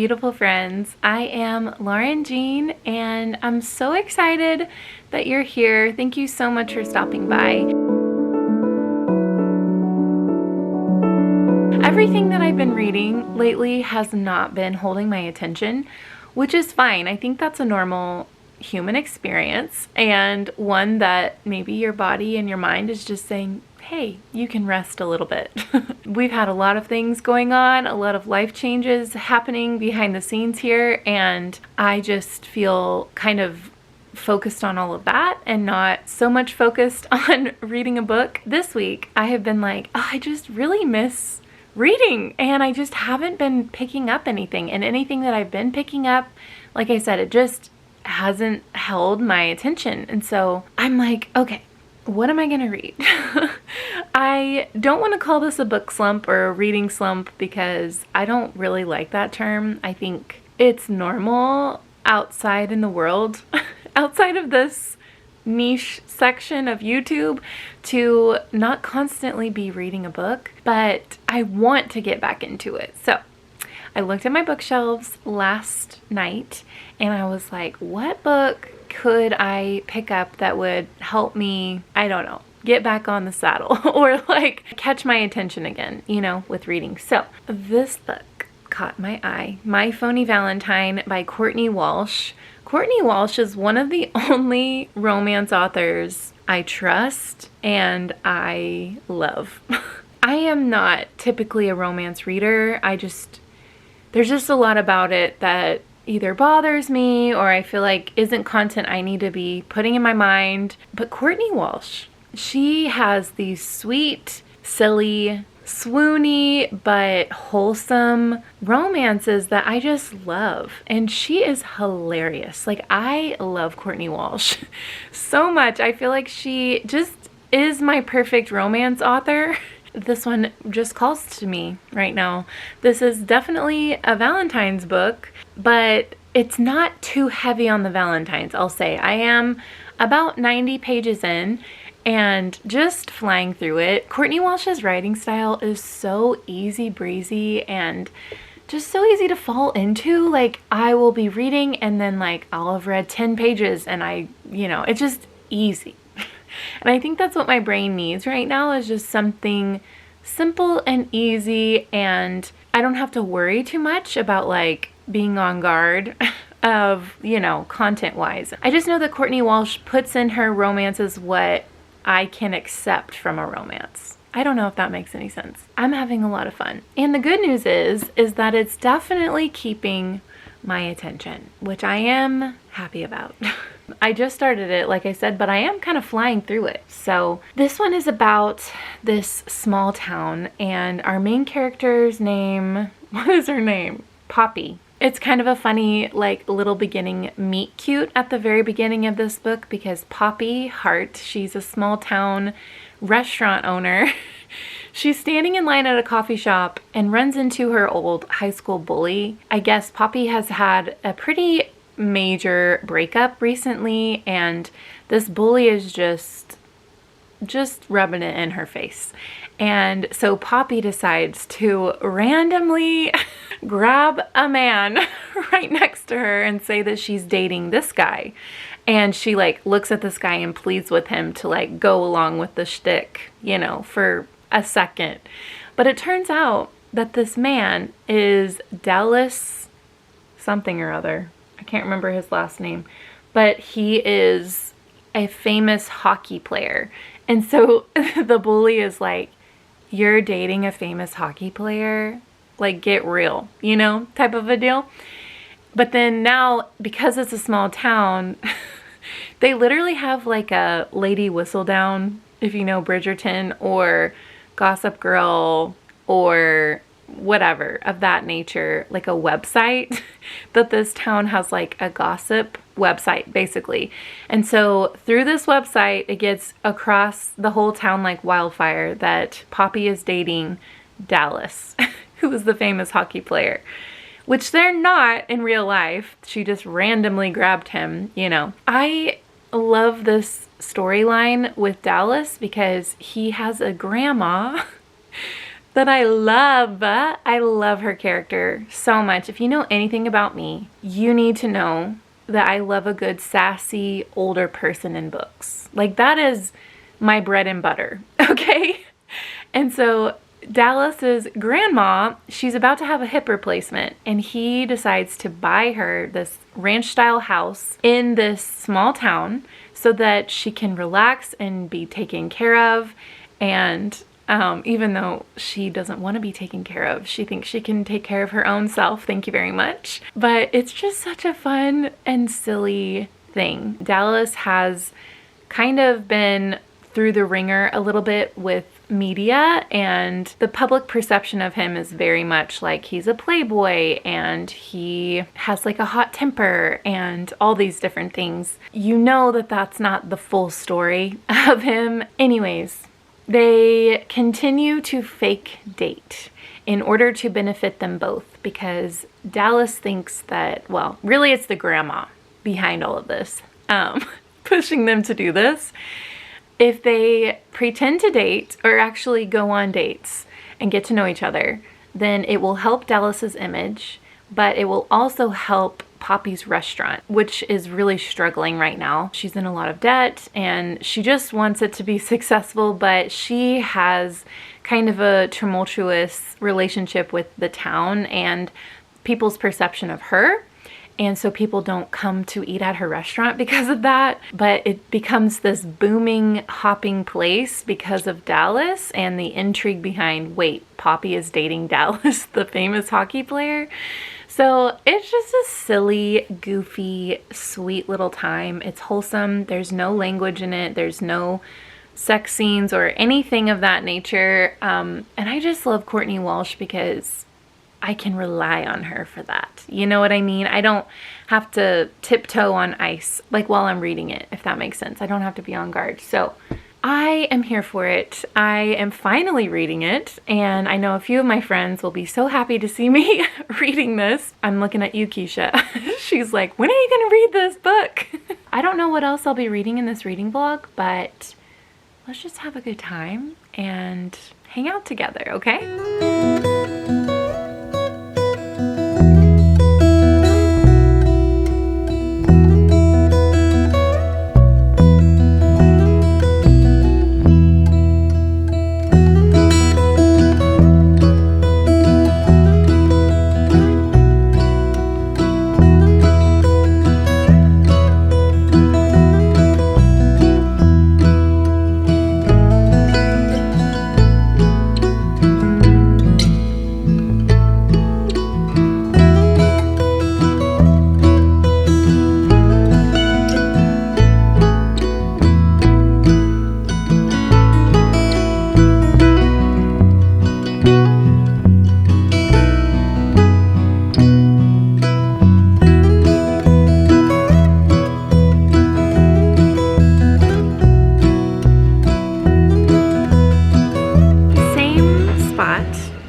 beautiful friends. I am Lauren Jean, and I'm so excited that you're here. Thank you so much for stopping by. Everything that I've been reading lately has not been holding my attention, which is fine. I think that's a normal human experience, and one that maybe your body and your mind is just saying, hey, you can rest a little bit. We've had a lot of things going on, a lot of life changes happening behind the scenes here, and I just feel kind of focused on all of that and not so much focused on reading a book. This week, I have been like, oh, I just really miss reading, and I just haven't been picking up anything, and anything that I've been picking up, like I said, it just hasn't held my attention. And so I'm like, okay, what am I gonna read? I don't want to call this a book slump or a reading slump because I don't really like that term. I think it's normal outside in the world, outside of this niche section of YouTube, to not constantly be reading a book, but I want to get back into it. So I looked at my bookshelves last night and I was like, what book could I pick up that would help me, I don't know, get back on the saddle or like catch my attention again, you know, with reading. So this book caught my eye, My Phony Valentine by Courtney Walsh. Courtney Walsh is one of the only romance authors I trust and I love. I am not typically a romance reader. There's just a lot about it that either bothers me or I feel like isn't content I need to be putting in my mind. But Courtney Walsh, she has these sweet, silly, swoony, but wholesome romances that I just love. And she is hilarious. Like, I love Courtney Walsh so much. I feel like she just is my perfect romance author. This one just calls to me right now. This is definitely a Valentine's book, but it's not too heavy on the Valentines, I'll say. I am about 90 pages in and just flying through it. Courtney Walsh's writing style is so easy breezy and just so easy to fall into. Like, I will be reading and then like I'll have read 10 pages and it's just easy. And I think that's what my brain needs right now, is just something simple and easy, and I don't have to worry too much about like being on guard of, content wise. I just know that Courtney Walsh puts in her romances what I can accept from a romance. I don't know if that makes any sense. I'm having a lot of fun. And the good news is that it's definitely keeping my attention, which I am happy about. I just started it, like I said, but I am kind of flying through it. So this one is about this small town, and our main character's name, what is her name? Poppy. It's kind of a funny, like, little beginning meet cute at the very beginning of this book, because Poppy Hart, she's a small town restaurant owner. She's standing in line at a coffee shop and runs into her old high school bully. I guess Poppy has had a pretty major breakup recently, and this bully is just rubbing it in her face. And so Poppy decides to randomly grab a man right next to her and say that she's dating this guy. And she like looks at this guy and pleads with him to like go along with the shtick, for a second. But it turns out that this man is Dallas something or other. I can't remember his last name, but he is a famous hockey player. And so the bully is like, you're dating a famous hockey player? Like, get real, type of a deal. But then now, because it's a small town, they literally have like a Lady Whistledown, if you know Bridgerton, or Gossip Girl, or whatever of that nature, like a website that this town has, like a gossip website basically. And so through this website, it gets across the whole town like wildfire that Poppy is dating Dallas, who is the famous hockey player, which they're not in real life. She just randomly grabbed him, I love this storyline with Dallas because he has a grandma that I love. I love her character so much. If you know anything about me, you need to know that I love a good sassy older person in books. Like, that is my bread and butter, okay? And so Dallas's grandma, she's about to have a hip replacement, and he decides to buy her this ranch-style house in this small town so that she can relax and be taken care of. And even though she doesn't want to be taken care of, she thinks she can take care of her own self. Thank you very much. But it's just such a fun and silly thing. Dallas has kind of been through the ringer a little bit with media, and the public perception of him is very much like he's a playboy and he has like a hot temper and all these different things. You know that that's not the full story of him. Anyways, they continue to fake date in order to benefit them both, because Dallas thinks that, well, really it's the grandma behind all of this, pushing them to do this. If they pretend to date or actually go on dates and get to know each other, then it will help Dallas's image, but it will also help Poppy's restaurant, which is really struggling right now. She's in a lot of debt and she just wants it to be successful, but she has kind of a tumultuous relationship with the town and people's perception of her. And so people don't come to eat at her restaurant because of that. But it becomes this booming, hopping place because of Dallas and the intrigue behind, wait, Poppy is dating Dallas, the famous hockey player? So it's just a silly, goofy, sweet little time. It's wholesome. There's no language in it. There's no sex scenes or anything of that nature. And I just love Courtney Walsh because I can rely on her for that. You know what I mean? I don't have to tiptoe on ice like while I'm reading it, if that makes sense. I don't have to be on guard. So I am here for it. I am finally reading it, and I know a few of my friends will be so happy to see me reading this. I'm looking at you, Keisha. She's like, when are you gonna read this book? I don't know what else I'll be reading in this reading vlog, but let's just have a good time and hang out together, okay?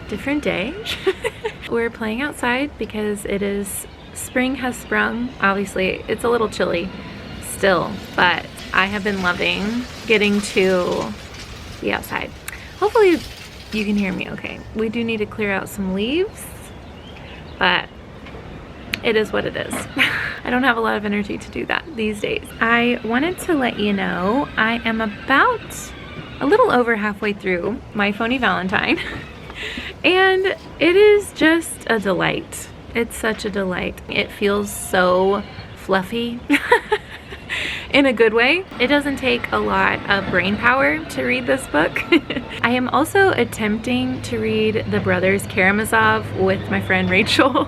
Different day. We're playing outside because it is spring has sprung. Obviously it's a little chilly still, but I have been loving getting to be outside. Hopefully you can hear me okay. We do need to clear out some leaves, but it is what it is. I don't have a lot of energy to do that these days. I wanted to let you know I am about a little over halfway through my Phony Valentine. And it is just a delight. It's such a delight. It feels so fluffy in a good way. It doesn't take a lot of brain power to read this book. I am also attempting to read The Brothers Karamazov with my friend Rachel.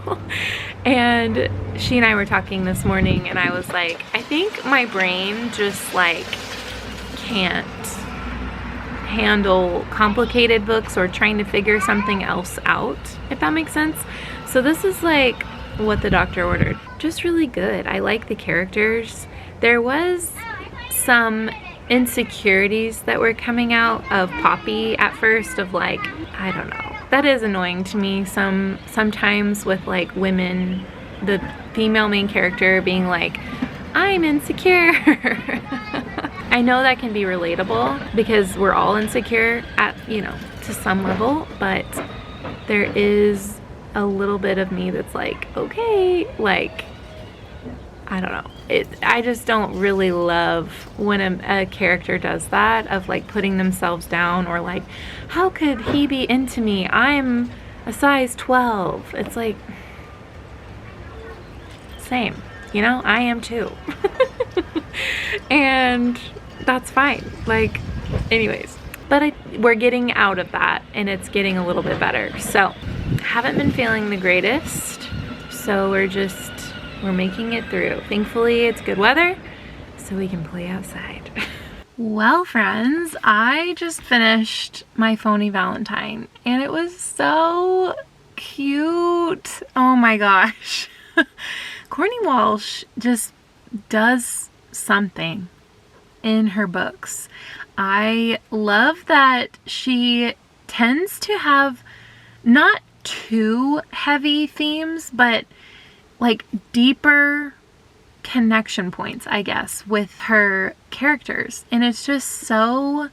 And she and I were talking this morning and I was like, I think my brain just like can't handle complicated books or trying to figure something else out, if that makes sense. So this is like what the doctor ordered. Just really good. I like the characters. There was some insecurities that were coming out of Poppy at first of like, I don't know. That is annoying to me sometimes with like women, the female main character being like, I'm insecure. I know that can be relatable because we're all insecure at, you know, to some level, but there is a little bit of me that's like, okay, like, I don't know. I just don't really love when a character does that, of like putting themselves down, or like, how could he be into me? I'm a size 12. It's like, same, you know, I am too. And that's fine. Like, anyways, but we're getting out of that, and it's getting a little bit better. So, haven't been feeling the greatest, so we're making it through. Thankfully, it's good weather, so we can play outside. Well, friends, I just finished my Phony Valentine, and it was so cute. Oh my gosh. Courtney Walsh just does something in her books. I love that she tends to have not too heavy themes, but like deeper connection points, I guess, with her characters. And it's just so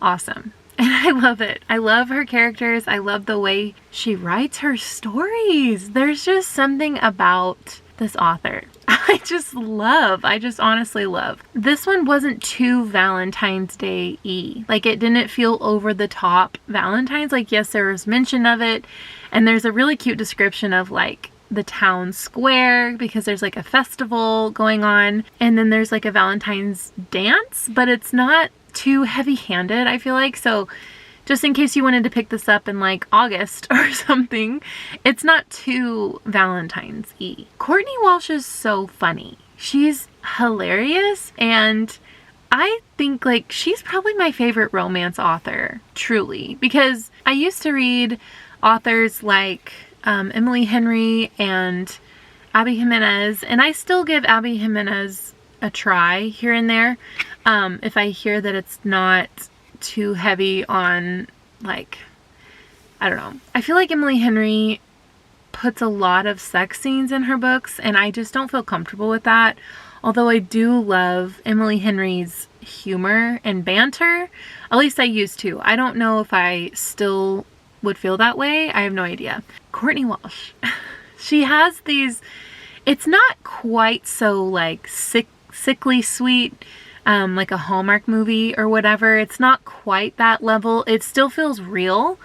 awesome. And I love it. I love her characters. I love the way she writes her stories. There's just something about this author I just honestly love. This one wasn't too Valentine's Day-y. Like, it didn't feel over the top Valentine's. Like, yes, there was mention of it, and there's a really cute description of like the town square, because there's like a festival going on, and then there's like a Valentine's dance, but it's not too heavy-handed, I feel like. So just in case you wanted to pick this up in like August or something, it's not too Valentine's-y. Courtney Walsh is so funny. She's hilarious, and I think like she's probably my favorite romance author, truly, because I used to read authors like Emily Henry and Abby Jimenez, and I still give Abby Jimenez a try here and there if I hear that it's not too heavy on, like, I don't know. I feel like Emily Henry puts a lot of sex scenes in her books, and I just don't feel comfortable with that. Although I do love Emily Henry's humor and banter. At least I used to. I don't know if I still would feel that way. I have no idea. Courtney Walsh. She has these, it's not quite so like sickly sweet, like a Hallmark movie or whatever. It's not quite that level. It still feels real,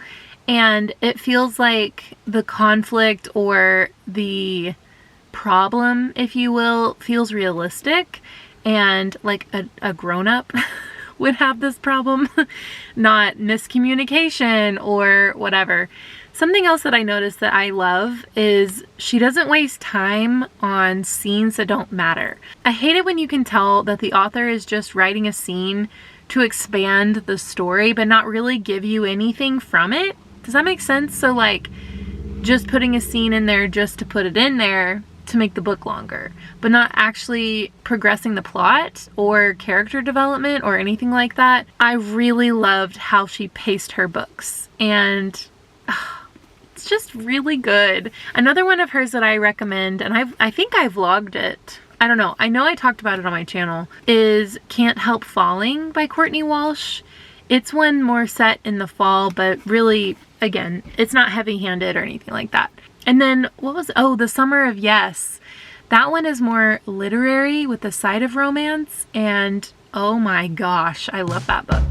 and it feels like the conflict or the problem, if you will, feels realistic, and like a grown-up would have this problem, not miscommunication or whatever. Something else that I noticed that I love is she doesn't waste time on scenes that don't matter. I hate it when you can tell that the author is just writing a scene to expand the story, but not really give you anything from it. Does that make sense? So like, just putting a scene in there just to put it in there to make the book longer, but not actually progressing the plot or character development or anything like that. I really loved how she paced her books, and it's just really good. Another one of hers that I recommend, and I think I vlogged it, I don't know, I know I talked about it on my channel, is Can't Help Falling by Courtney Walsh. It's one more set in the fall, but really, again, it's not heavy-handed or anything like that. And then, The Summer of Yes. That one is more literary with a side of romance, and oh my gosh, I love that book.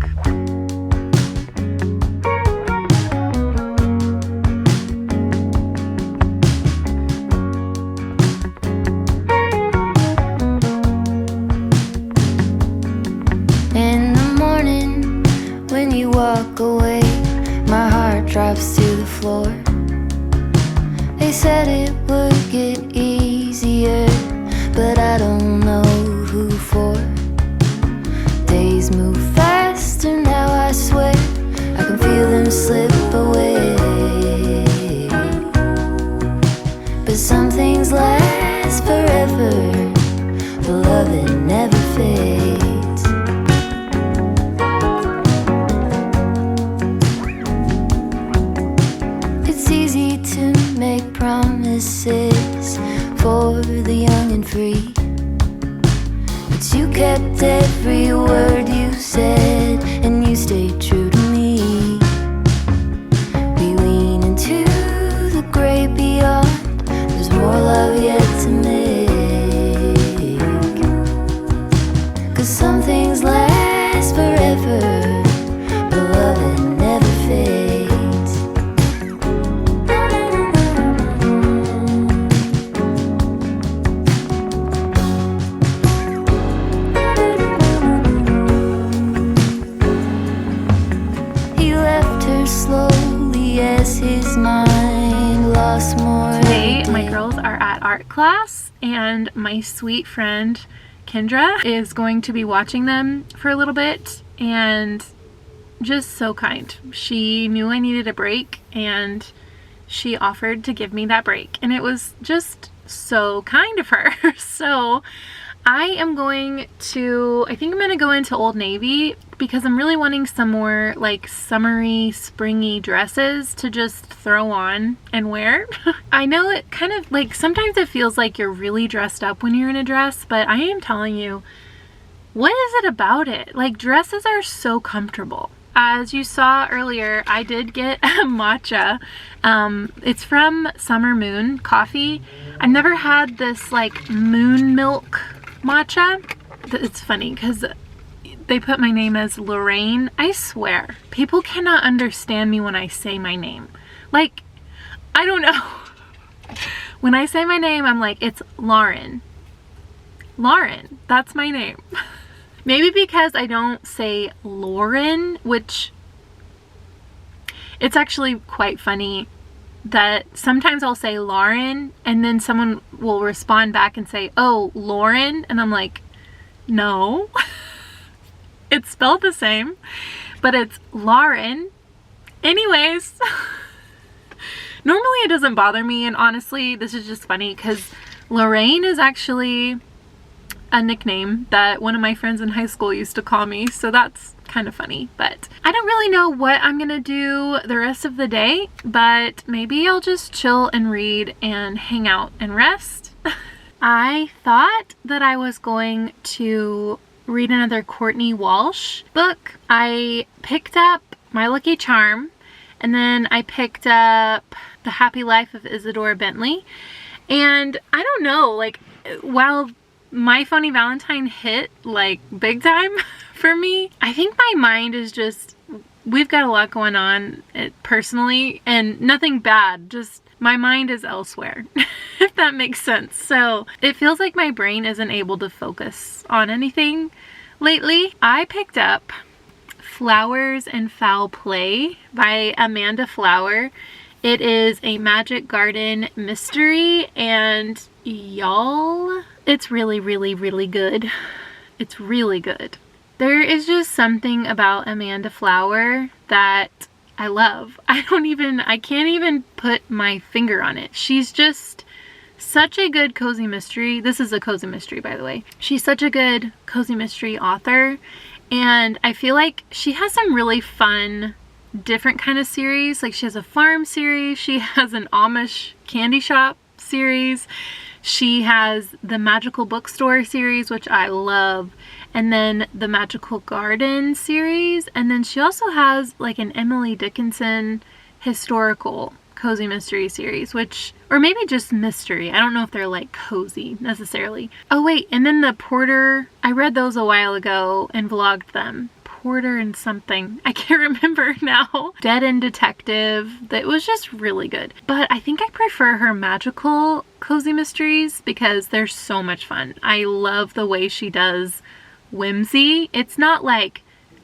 In the morning, when you walk away, my heart drops to the floor. They said it would get easier, but I don't know who for. Days move faster now, I swear. I can feel them slip away. But some things last forever, the love that never fades. It's easy to make promises for the young and free, but you kept every word you said, and you stayed true to me. class, and my sweet friend Kendra is going to be watching them for a little bit, and just so kind. She knew I needed a break and she offered to give me that break, and it was just so kind of her. So I think I'm going to go into Old Navy because I'm really wanting some more like summery, springy dresses to just throw on and wear. I know it kind of like, sometimes it feels like you're really dressed up when you're in a dress, but I am telling you, what is it about it? Like, dresses are so comfortable. As you saw earlier, I did get a matcha. It's from Summer Moon Coffee. I've never had this like moon milk matcha. It's funny because they put my name as Lorraine. I swear, people cannot understand me when I say my name. Like, I don't know. When I say my name, I'm like, it's Lauren. Lauren, that's my name. Maybe because I don't say Lauren, which it's actually quite funny that sometimes I'll say Lauren and then someone will respond back and say, oh, Lauren, and I'm like, no. It's spelled the same, but it's Lauren. Anyways, normally it doesn't bother me, and honestly, this is just funny because Lorraine is actually a nickname that one of my friends in high school used to call me, so that's kind of funny. But I don't really know what I'm gonna do the rest of the day, but maybe I'll just chill and read and hang out and rest. I thought that I was going to read another Courtney Walsh book. I picked up My Lucky Charm, and then I picked up The Happy Life of Isadora Bentley, and I don't know, like, while My Phony Valentine hit like big time for me, I think my mind is just, we've got a lot going on personally, and nothing bad, just my mind is elsewhere, if that makes sense. So it feels like my brain isn't able to focus on anything lately. I picked up Flowers and Foul Play by Amanda Flower. It is a Magic Garden mystery, and y'all, it's really, really, really good. It's really good. There is just something about Amanda Flower that I love. I can't even put my finger on it. She's just such a good cozy mystery. This is a cozy mystery, by the way. She's such a good cozy mystery author, and I feel like she has some really fun, different kind of series. Like, she has a farm series, she has an Amish candy shop series, she has the Magical Bookstore series, which I love, and then the Magical Garden series, and then she also has like an Emily Dickinson historical cozy mystery series, which, or maybe just mystery. I don't know if they're like cozy necessarily. Oh wait, and then the Porter, I read those a while ago and vlogged them. Porter and something, I can't remember now. Dead End Detective, that was just really good. But I think I prefer her magical cozy mysteries because they're so much fun. I love the way she does whimsy. It's not like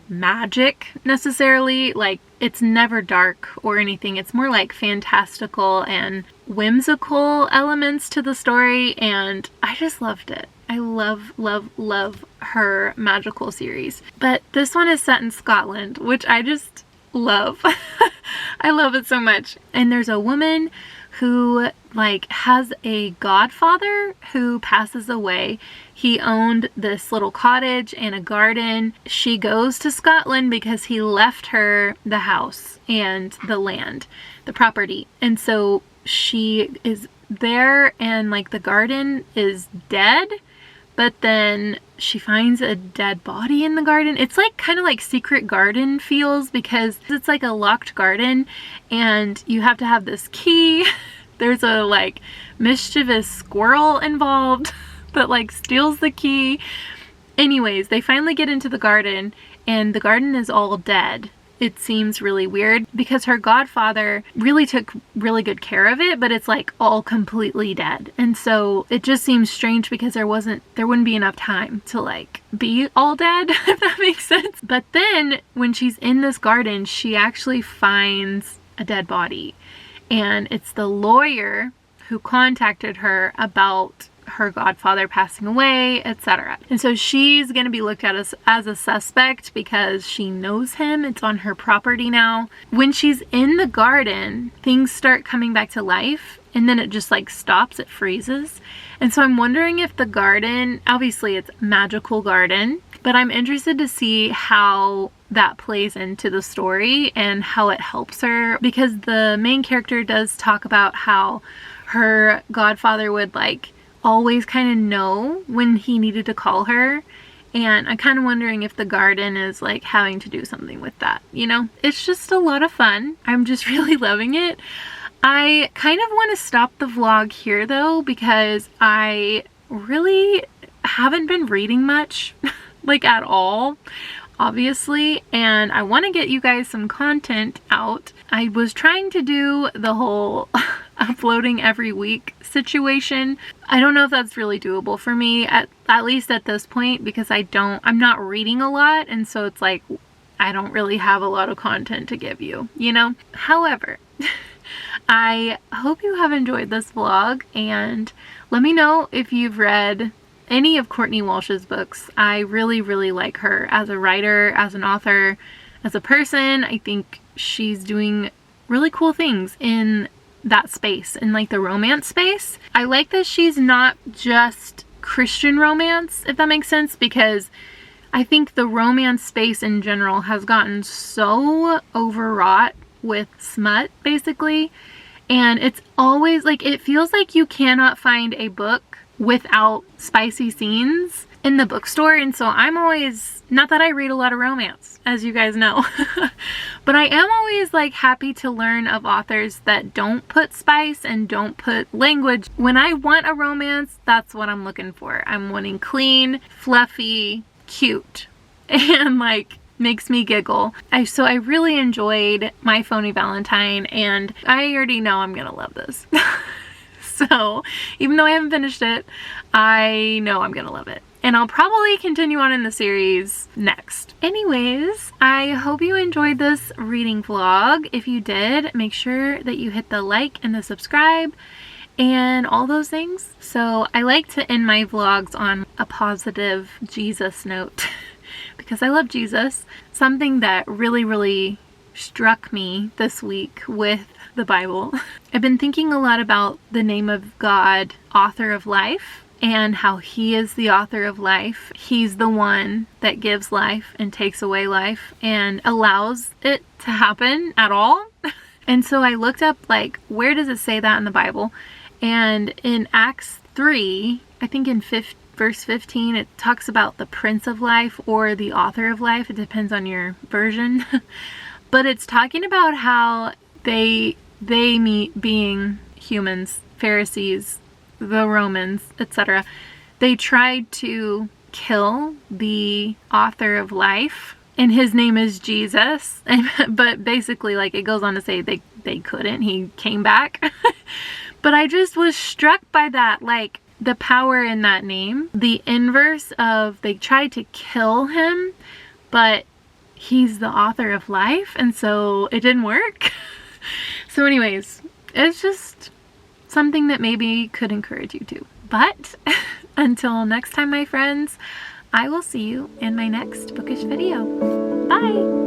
magic necessarily, like it's never dark or anything. It's more like fantastical and whimsical elements to the story, and I just loved it. I love, love, love her magical series. But this one is set in Scotland, which I just love. I love it so much. And there's a woman who like has a godfather who passes away. He owned this little cottage and a garden. She goes to Scotland because he left her the house and the land, the property. And so she is there, and like the garden is dead, but then she finds a dead body in the garden. It's like kind of like Secret Garden feels, because it's like a locked garden and you have to have this key. There's a like mischievous squirrel involved that like steals the key. Anyways, they finally get into the garden and the garden is all dead. It seems really weird because her godfather really took really good care of it, but it's like all completely dead. And so it just seems strange because there wouldn't be enough time to like be all dead, if that makes sense. But then when she's in this garden, she actually finds a dead body. And it's the lawyer who contacted her about her godfather passing away, etc. And so she's going to be looked at as a suspect because she knows him. It's on her property now. When she's in the garden, things start coming back to life, and then it just like stops, it freezes. And so I'm wondering if the garden, obviously it's a magical garden, but I'm interested to see how that plays into the story and how it helps her, because the main character does talk about how her godfather would like always kind of know when he needed to call her. And I'm kind of wondering if the garden is like having to do something with that, you know? It's just a lot of fun. I'm just really loving it. I kind of want to stop the vlog here though, because I really haven't been reading much, like at all, obviously, and I want to get you guys some content out. I was trying to do the whole uploading every week situation. I don't know if that's really doable for me, at least at this point, because I'm not reading a lot, and so it's like I don't really have a lot of content to give you, you know? However, I hope you have enjoyed this vlog, and let me know if you've read any of Courtney Walsh's books. I really, really like her as a writer, as an author, as a person. I think she's doing really cool things in that space, in like the romance space. I like that she's not just Christian romance, if that makes sense, because I think the romance space in general has gotten so overwrought with smut, basically, and it's always like, it feels like you cannot find a book without spicy scenes in the bookstore. And so I'm always, not that I read a lot of romance, as you guys know, but I am always like happy to learn of authors that don't put spice and don't put language. When I want a romance, that's what I'm looking for. I'm wanting clean, fluffy, cute, and like makes me giggle. So I really enjoyed my Phony Valentine, and I already know I'm gonna love this. So even though I haven't finished it, I know I'm gonna love it. And I'll probably continue on in the series next. Anyways, I hope you enjoyed this reading vlog. If you did, make sure that you hit the like and the subscribe and all those things. So I like to end my vlogs on a positive Jesus note because I love Jesus. Something that really, really struck me this week with the Bible. I've been thinking a lot about the name of God, author of life, and how he is the author of life. He's the one that gives life and takes away life and allows it to happen at all. And so I looked up like, where does it say that in the Bible? And in Acts 3, I think in verse 15, it talks about the Prince of Life or the author of life. It depends on your version. But it's talking about how they meet, being humans, Pharisees, the Romans, etc. They tried to kill the author of life, and his name is Jesus. But basically, like, it goes on to say they couldn't. He came back. But I just was struck by that, like, the power in that name. The inverse of, they tried to kill him, but he's the author of life, and so it didn't work. So anyways, it's just something that maybe could encourage you too. But until next time, my friends, I will see you in my next bookish video. Bye!